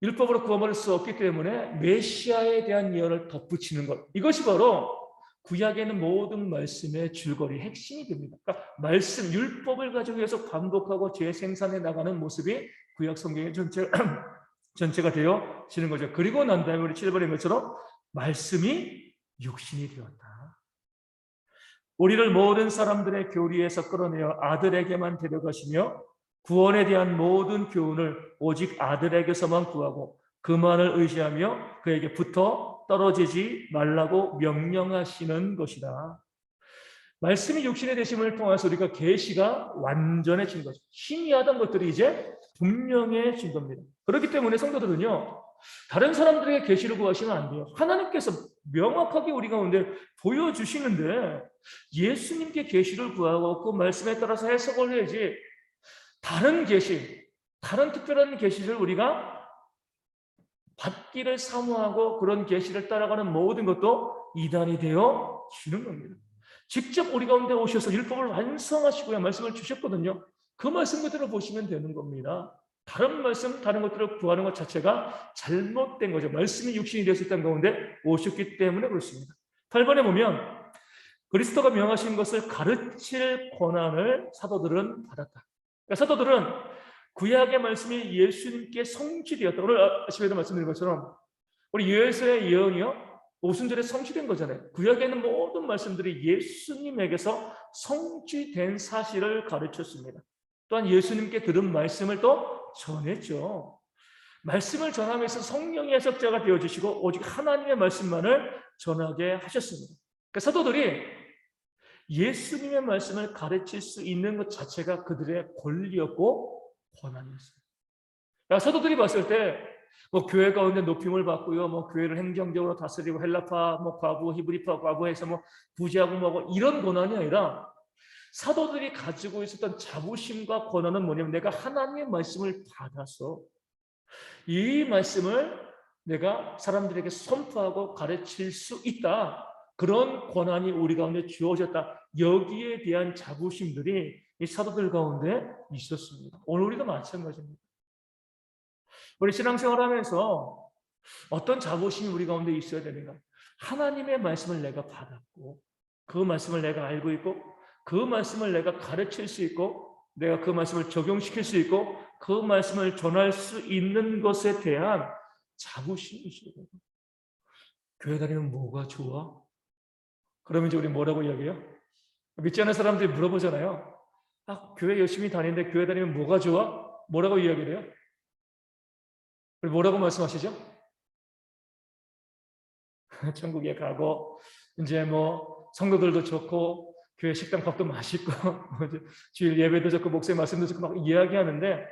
율법으로 구원받을 수 없기 때문에 메시아에 대한 예언을 덧붙이는 것, 이것이 바로 구약에 있는 모든 말씀의 줄거리, 핵심이 됩니다. 그러니까 말씀, 율법을 가지고 계속 반복하고 재생산해 나가는 모습이 구약 성경의 전체가 되어지는 거죠. 그리고 난 다음에 우리 7번의 것처럼 말씀이 육신이 되었다. 우리를 모든 사람들의 교리에서 끌어내어 아들에게만 데려가시며 구원에 대한 모든 교훈을 오직 아들에게서만 구하고 그만을 의지하며 그에게 붙어 떨어지지 말라고 명령하시는 것이다. 말씀이 육신의 되심을 통해서 우리가 계시가 완전해진 거죠. 희미하던 것들이 이제 분명해진 겁니다. 그렇기 때문에 성도들은요, 다른 사람들에게 계시를 구하시면 안 돼요. 하나님께서 명확하게 우리 가운데 보여주시는데 예수님께 계시를 구하고 그 말씀에 따라서 해석을 해야지, 다른 계시, 다른 특별한 계시를 우리가 받기를 사모하고 그런 계시를 따라가는 모든 것도 이단이 되어지는 겁니다. 직접 우리 가운데 오셔서 율법을 완성하시고야 말씀을 주셨거든요. 그 말씀 그대로 보시면 되는 겁니다. 다른 말씀, 다른 것들을 구하는 것 자체가 잘못된 거죠. 말씀이 육신이 되었을 때 가운데 오셨기 때문에 그렇습니다. 8번에 보면 그리스도가 명하신 것을 가르칠 권한을 사도들은 받았다. 그러니까 사도들은 구약의 말씀이 예수님께 성취되었다. 오늘 아침에도 말씀드린 것처럼 우리 예수의 예언이요, 오순절에 성취된 거잖아요. 구약에 있는 모든 말씀들이 예수님에게서 성취된 사실을 가르쳤습니다. 또한 예수님께 들은 말씀을 또 전했죠. 말씀을 전하면서 성령의 해석자가 되어주시고 오직 하나님의 말씀만을 전하게 하셨습니다. 그러니까 사도들이 예수님의 말씀을 가르칠 수 있는 것 자체가 그들의 권리였고 권한이었어요. 그러니까 사도들이 봤을 때 뭐 교회 가운데 높임을 받고요, 뭐 교회를 행정적으로 다스리고 헬라파, 뭐 과부, 히브리파 과부해서 뭐 부지하고 뭐 이런 권한이 아니라 사도들이 가지고 있었던 자부심과 권한은 뭐냐면 내가 하나님의 말씀을 받아서 이 말씀을 내가 사람들에게 선포하고 가르칠 수 있다. 그런 권한이 우리 가운데 주어졌다. 여기에 대한 자부심들이 이 사도들 가운데 있었습니다. 오늘 우리도 마찬가지입니다. 우리 신앙생활하면서 어떤 자부심이 우리 가운데 있어야 되는가? 하나님의 말씀을 내가 받았고 그 말씀을 내가 알고 있고 그 말씀을 내가 가르칠 수 있고 내가 그 말씀을 적용시킬 수 있고 그 말씀을 전할 수 있는 것에 대한 자부심이 있어야 돼요. 교회 다니면 뭐가 좋아? 그러면 이제 우리 뭐라고 이야기해요? 믿지 않는 사람들이 물어보잖아요. 아, 교회 열심히 다니는데 교회 다니면 뭐가 좋아? 뭐라고 이야기를 해요? 우리 뭐라고 말씀하시죠? 천국에 가고 이제 뭐 성도들도 좋고 교회 식당 밥도 맛있고 주일 예배도 좋고 목사님 말씀도 좋고 막 이야기하는데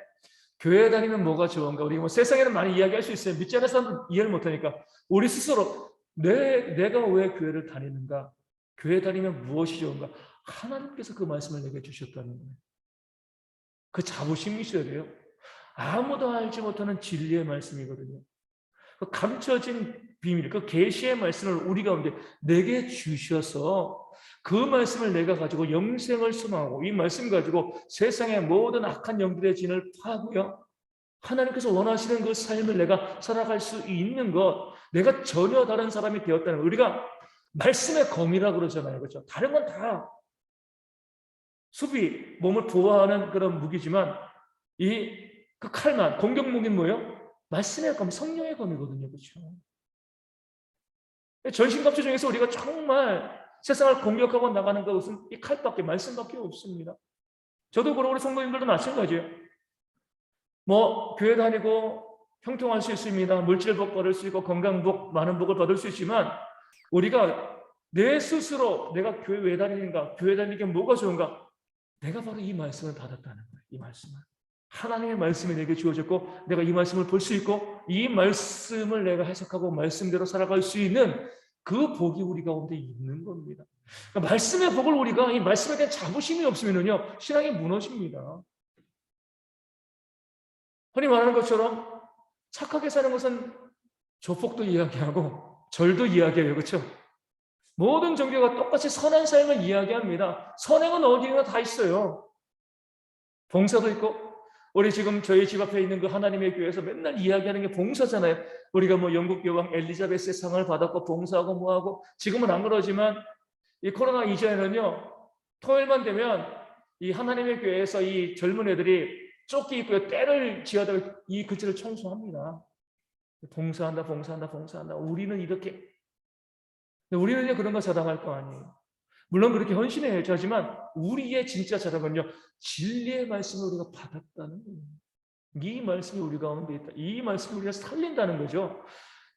교회 다니면 뭐가 좋은가? 우리 뭐 세상에는 많이 이야기할 수 있어요. 믿지 않는 사람은 이해를 못하니까 우리 스스로 내가 왜 교회를 다니는가? 교회 다니면 무엇이 좋은가? 하나님께서 그 말씀을 내게 주셨다는 거예요. 그 자부심이 있어야 돼요. 아무도 알지 못하는 진리의 말씀이거든요. 그 감춰진 비밀, 그 계시의 말씀을 우리 가운데 내게 주셔서 그 말씀을 내가 가지고 영생을 소망하고 이 말씀 가지고 세상의 모든 악한 영들의 진을 파고요. 하나님께서 원하시는 그 삶을 내가 살아갈 수 있는 것, 내가 전혀 다른 사람이 되었다는 것. 우리가 말씀의 검이라고 그러잖아요. 그렇죠? 다른 건 다 수비, 몸을 보호하는 그런 무기지만 그 칼만, 공격 무기는 뭐예요? 말씀의 검, 성령의 검이거든요. 그렇죠? 전신갑주 중에서 우리가 정말 세상을 공격하고 나가는 것은 이 칼밖에, 말씀밖에 없습니다. 저도 그러고 우리 성도님들도 마찬가지예요. 뭐 교회 다니고 형통할 수 있습니다. 물질복 받을 수 있고 건강복, 많은 복을 받을 수 있지만 우리가 내 스스로 내가 교회 왜 다니는가? 교회 다니는 게 뭐가 좋은가? 내가 바로 이 말씀을 받았다는 거예요. 이 말씀을. 하나님의 말씀이 내게 주어졌고 내가 이 말씀을 볼 수 있고 이 말씀을 내가 해석하고 말씀대로 살아갈 수 있는 그 복이 우리 가운데 있는 겁니다. 그러니까 말씀의 복을 우리가 이 말씀에 대한 자부심이 없으면요 신앙이 무너집니다. 흔히 말하는 것처럼 착하게 사는 것은 조폭도 이야기하고 절도 이야기해요. 그렇죠? 모든 종교가 똑같이 선한 삶을 이야기합니다. 선행은 어디나 다 있어요. 봉사도 있고 우리 지금 저희 집 앞에 있는 그 하나님의 교회에서 맨날 이야기하는 게 봉사잖아요. 우리가 뭐 영국 여왕 엘리자베스의 상을 받았고 봉사하고 뭐하고 지금은 안 그러지만 이 코로나 이전에는요 토요일만 되면 이 하나님의 교회에서 이 젊은 애들이 조끼 입고 때를 지어다 이 그지를 청소합니다. 봉사한다 봉사한다 봉사한다. 우리는 이렇게 우리는요 그런 거 자랑할 거 아니에요. 물론 그렇게 헌신해야죠. 하지만 우리의 진짜 자랑은요 진리의 말씀을 우리가 받았다는 거예요. 이 말씀이 우리 가운데 있다. 이 말씀을 우리가 살린다는 거죠.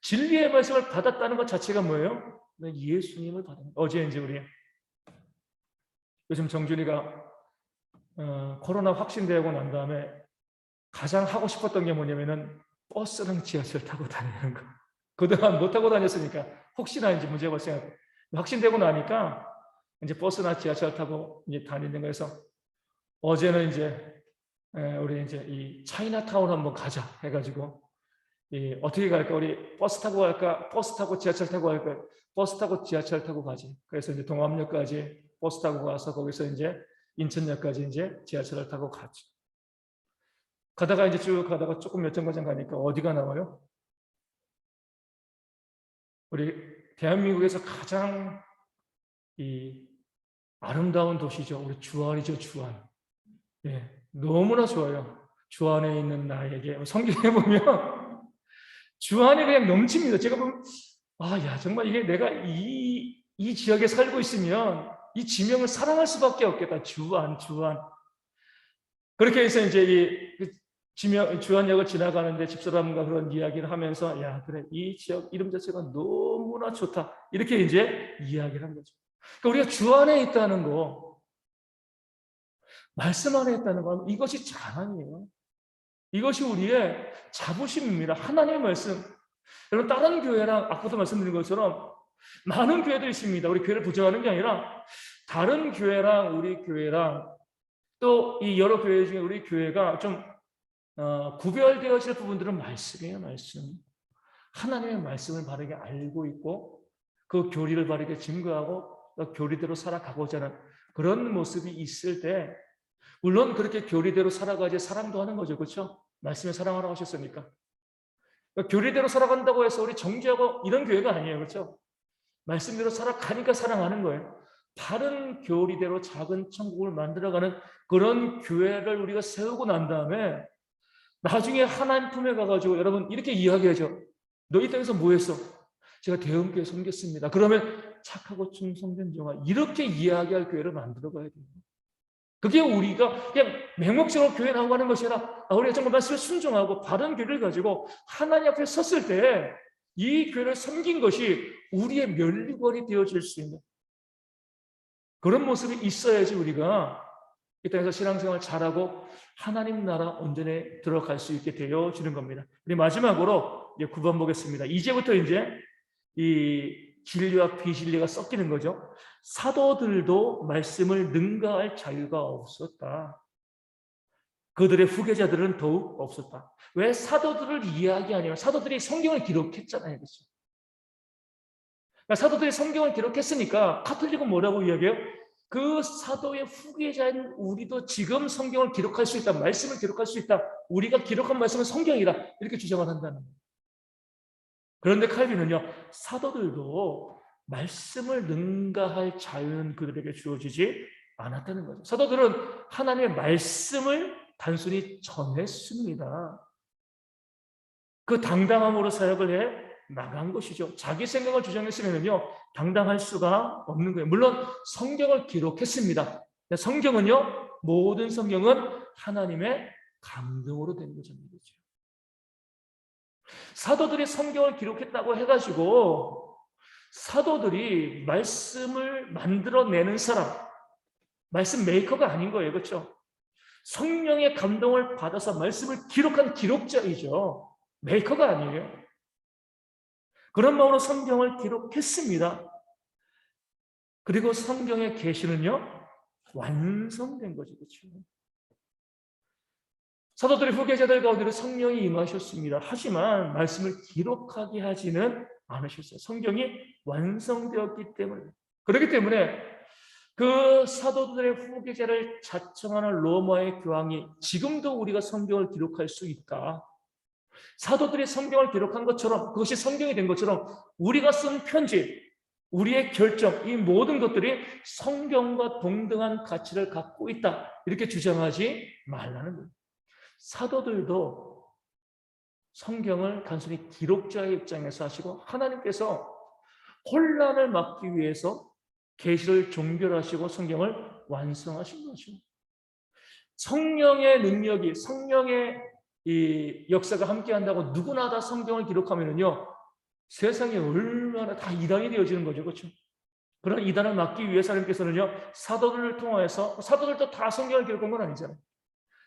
진리의 말씀을 받았다는 것 자체가 뭐예요? 예수님을 받은 거예요. 어제 이제 우리 요즘 정준이가 코로나 확진되고 난 다음에 가장 하고 싶었던 게 뭐냐면은 버스랑 지하철 타고 다니는 거. 그동안 못 타고 다녔으니까 혹시나 이제 문제가 발생하고 확진되고 나니까 이제 버스나 지하철 타고 이제 다니는 거에서 어제는 이제 우리 이제 이 차이나타운 한번 가자 해가지고 어떻게 갈까? 우리 버스 타고 갈까? 버스 타고 지하철 타고 갈까? 버스 타고 지하철 타고 가지. 그래서 이제 동암역까지 버스 타고 가서 거기서 이제 인천역까지 이제 지하철을 타고 갔지. 가다가 이제 쭉 가다가 조금 몇 정거장 가니까 어디가 나와요? 우리 대한민국에서 가장 이 아름다운 도시죠. 우리 주안이죠, 주안. 예, 너무나 좋아요. 주안에 있는 나에게 성경에 보면 주안이 그냥 넘칩니다. 제가 보면 야 정말 이게 내가 이 지역에 살고 있으면 이 지명을 사랑할 수밖에 없겠다. 주안. 그렇게 해서 이제 주안역을 지나가는데 집사람과 그런 이야기를 하면서 그래 이 지역 이름 자체가 너무나 좋다. 이렇게 이제 이야기를 한 거죠. 그러니까 우리가 주 안에 있다는 거, 말씀 안에 있다는 거, 이것이 자랑이에요. 이것이 우리의 자부심입니다. 하나님의 말씀. 여러분 다른 교회랑 아까도 말씀드린 것처럼 많은 교회도 있습니다. 우리 교회를 부정하는 게 아니라 다른 교회랑 우리 교회랑 또 이 여러 교회 중에 우리 교회가 좀 구별되어질 부분들은 말씀이에요. 말씀. 하나님의 말씀을 바르게 알고 있고 그 교리를 바르게 증거하고 교리대로 살아가고자 하는 그런 모습이 있을 때 물론 그렇게 교리대로 살아가지 사랑도 하는 거죠. 그렇죠? 말씀에 사랑하라고 하셨으니까. 교리대로 살아간다고 해서 우리 정죄하고 이런 교회가 아니에요. 그렇죠? 말씀대로 살아가니까 사랑하는 거예요. 바른 교리대로 작은 천국을 만들어가는 그런 교회를 우리가 세우고 난 다음에 나중에 하나님 품에 가가지고 여러분 이렇게 이야기하죠. 너 이 땅에서 뭐 했어? 제가 대형교회 섬겼습니다. 그러면 착하고 충성된 종아 이렇게 이야기할 교회를 만들어 가야 돼요. 그게 우리가 그냥 맹목적으로 교회 나오고 하는 것이 아니라 우리가 정말 말씀을 순종하고 바른 교리를 가지고 하나님 앞에 섰을 때 이 교회를 섬긴 것이 우리의 면류관이 되어질 수 있는 그런 모습이 있어야지 우리가 이 땅에서 신앙생활 잘하고 하나님 나라 온전히 들어갈 수 있게 되어지는 겁니다. 우리 마지막으로 이제 9번 보겠습니다. 이제부터 이제 이 진리와 비진리가 섞이는 거죠. 사도들도 말씀을 능가할 자유가 없었다. 그들의 후계자들은 더욱 없었다. 왜 사도들을 이야기하냐면 사도들이 성경을 기록했잖아요. 그렇죠? 그러니까 사도들이 성경을 기록했으니까 카톨릭은 뭐라고 이야기해요? 그 사도의 후계자인 우리도 지금 성경을 기록할 수 있다. 말씀을 기록할 수 있다. 우리가 기록한 말씀은 성경이다. 이렇게 주장을 한다는 거예요. 그런데 칼빈은요. 사도들도 말씀을 능가할 자유는 그들에게 주어지지 않았다는 거죠. 사도들은 하나님의 말씀을 단순히 전했습니다. 그 당당함으로 사역을 해 나간 것이죠. 자기 생각을 주장했으면요 당당할 수가 없는 거예요. 물론 성경을 기록했습니다. 성경은요 모든 성경은 하나님의 감동으로 된 거죠. 사도들이 성경을 기록했다고 해가지고 사도들이 말씀을 만들어내는 사람, 말씀 메이커가 아닌 거예요. 그렇죠? 성령의 감동을 받아서 말씀을 기록한 기록자이죠. 메이커가 아니에요. 그런 마음으로 성경을 기록했습니다. 그리고 성경의 계시는요 완성된 거죠. 그렇죠? 사도들의 후계자들 가운데로 성령이 임하셨습니다. 하지만 말씀을 기록하게 하지는 않으셨어요. 성경이 완성되었기 때문에. 그렇기 때문에 그 사도들의 후계자를 자청하는 로마의 교황이 지금도 우리가 성경을 기록할 수 있다. 사도들이 성경을 기록한 것처럼 그것이 성경이 된 것처럼 우리가 쓴 편지, 우리의 결정, 이 모든 것들이 성경과 동등한 가치를 갖고 있다. 이렇게 주장하지 말라는 거예요. 사도들도 성경을 단순히 기록자의 입장에서 하시고 하나님께서 혼란을 막기 위해서 계시를 종결하시고 성경을 완성하신 거죠. 성령의 능력이 성령의 이 역사가 함께한다고 누구나 다 성경을 기록하면은요 세상에 얼마나 다 이단이 되어지는 거죠, 그렇죠? 그런 이단을 막기 위해서 하나님께서는요 사도들을 통하여서 사도들도 다 성경을 기록한 건 아니잖아요.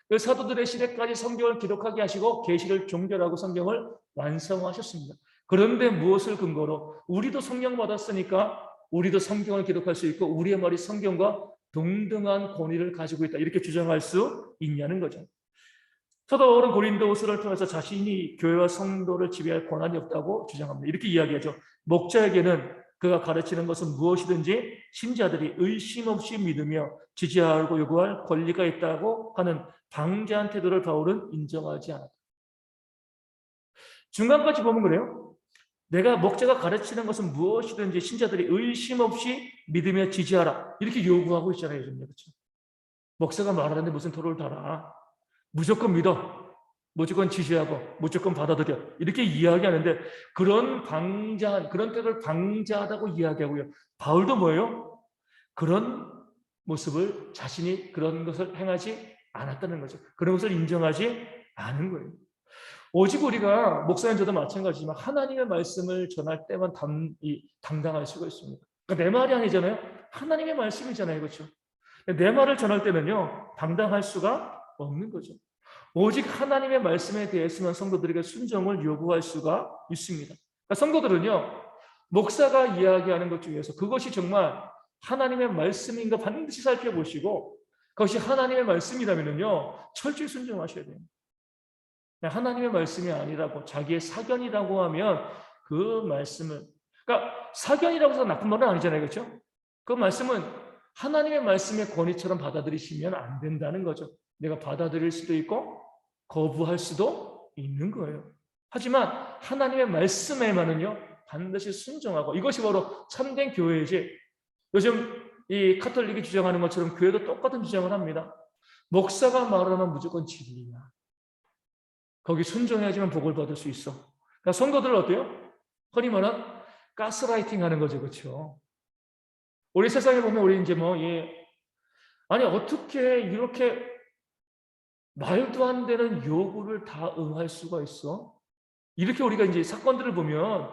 그 사도들의 시대까지 성경을 기록하게 하시고 계시를 종결하고 성경을 완성하셨습니다. 그런데 무엇을 근거로? 우리도 성령 받았으니까 우리도 성경을 기록할 수 있고 우리의 말이 성경과 동등한 권위를 가지고 있다. 이렇게 주장할 수 있냐는 거죠. 사도 바울은 고린도후서를 통해서 자신이 교회와 성도를 지배할 권한이 없다고 주장합니다. 이렇게 이야기하죠. 목자에게는 그가 가르치는 것은 무엇이든지 신자들이 의심 없이 믿으며 지지하고 요구할 권리가 있다고 하는 방자한 태도를 바울은 인정하지 않았다. 중간까지 보면 그래요. 내가 목자가 가르치는 것은 무엇이든지 신자들이 의심 없이 믿으며 지지하라. 이렇게 요구하고 있잖아요. 그렇죠? 목사가 말하는데 무슨 토를 달아. 무조건 믿어. 무조건 지지하고 무조건 받아들여. 이렇게 이야기하는데 그런 그런 태도를 방자하다고 이야기하고요. 바울도 뭐예요? 그런 모습을 자신이 그런 것을 행하지 않았다는 거죠. 그런 것을 인정하지 않은 거예요. 오직 우리가 목사님 저도 마찬가지지만 하나님의 말씀을 전할 때만 당당할 수가 있습니다. 그러니까 내 말이 아니잖아요. 하나님의 말씀이잖아요. 그렇죠? 내 말을 전할 때는요. 당당할 수가 없는 거죠. 오직 하나님의 말씀에 대해서만 성도들에게 순종을 요구할 수가 있습니다. 그러니까 성도들은요. 목사가 이야기하는 것 중에서 그것이 정말 하나님의 말씀인가 반드시 살펴보시고 그것이 하나님의 말씀이라면요. 철저히 순종하셔야 돼요. 하나님의 말씀이 아니라고 자기의 사견이라고 하면 그 말씀을 그러니까 사견이라고 해서 나쁜 말은 아니잖아요. 그렇죠? 그 말씀은 하나님의 말씀의 권위처럼 받아들이시면 안 된다는 거죠. 내가 받아들일 수도 있고 거부할 수도 있는 거예요. 하지만 하나님의 말씀에만은요 반드시 순종하고 이것이 바로 참된 교회이지 요즘 이 카톨릭이 주장하는 것처럼 교회도 똑같은 주장을 합니다. 목사가 말하면 무조건 진리야. 거기 순종해야지만 복을 받을 수 있어. 그러니까 성도들은 어때요? 흔히 말하는 가스라이팅 하는 거죠. 그렇죠? 우리 세상에 보면 우리 이제 아니 어떻게 이렇게 말도 안 되는 요구를 다 응할 수가 있어? 이렇게 우리가 이제 사건들을 보면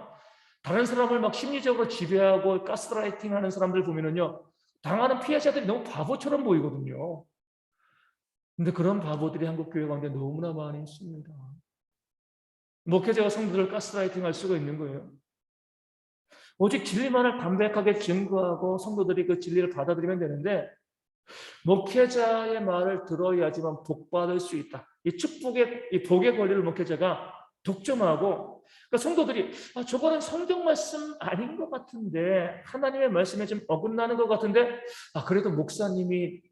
다른 사람을 막 심리적으로 지배하고 가스라이팅 하는 사람들 보면은요, 당하는 피해자들이 너무 바보처럼 보이거든요. 근데 그런 바보들이 한국 교회 가운데 너무나 많이 있습니다. 목회자가 성도들을 가스라이팅 할 수가 있는 거예요. 오직 진리만을 담백하게 증거하고 성도들이 그 진리를 받아들이면 되는데 목회자의 말을 들어야지만 복받을 수 있다. 이 축복의, 이 복의 권리를 목회자가 독점하고, 그러니까 성도들이 저거는 성경 말씀 아닌 것 같은데, 하나님의 말씀에 좀 어긋나는 것 같은데, 그래도 목사님이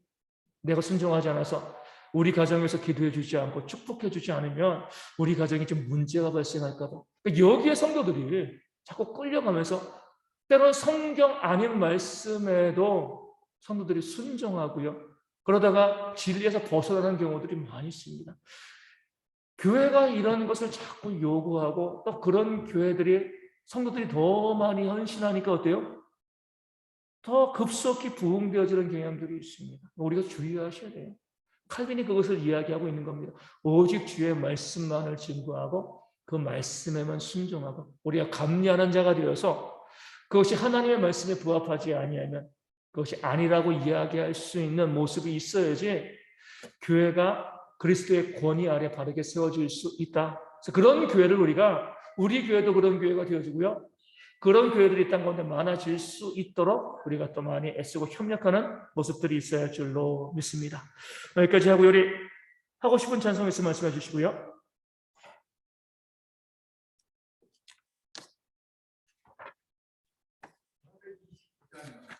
내가 순종하지 않아서 우리 가정에서 기도해 주지 않고 축복해 주지 않으면 우리 가정에 좀 문제가 발생할까 봐. 그러니까 여기에 성도들이 자꾸 끌려가면서 때로는 성경 아닌 말씀에도 성도들이 순종하고요. 그러다가 진리에서 벗어나는 경우들이 많이 있습니다. 교회가 이런 것을 자꾸 요구하고 또 그런 교회들이 성도들이 더 많이 헌신하니까 어때요? 더 급속히 부흥되어지는 경향들이 있습니다. 우리가 주의하셔야 돼요. 칼빈이 그것을 이야기하고 있는 겁니다. 오직 주의 말씀만을 증거하고 그 말씀에만 순종하고 우리가 감리하는 자가 되어서 그것이 하나님의 말씀에 부합하지 아니하면 그것이 아니라고 이야기할 수 있는 모습이 있어야지 교회가 그리스도의 권위 아래 바르게 세워질 수 있다. 그래서 그런 교회를 우리 교회도 그런 교회가 되어지고요. 그런 교회들이 땅 가운데 많아질 수 있도록 우리가 또 많이 애쓰고 협력하는 모습들이 있어야 할 줄로 믿습니다. 여기까지 하고 우리 하고 싶은 찬송 있으면 말씀해 주시고요.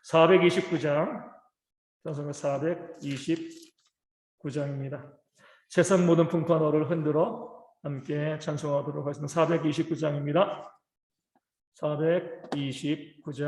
(429장) 찬송가 429장입니다. 세상 모든 풍파노를 흔들어 함께 찬송하도록 하겠습니다. 429장입니다. 429장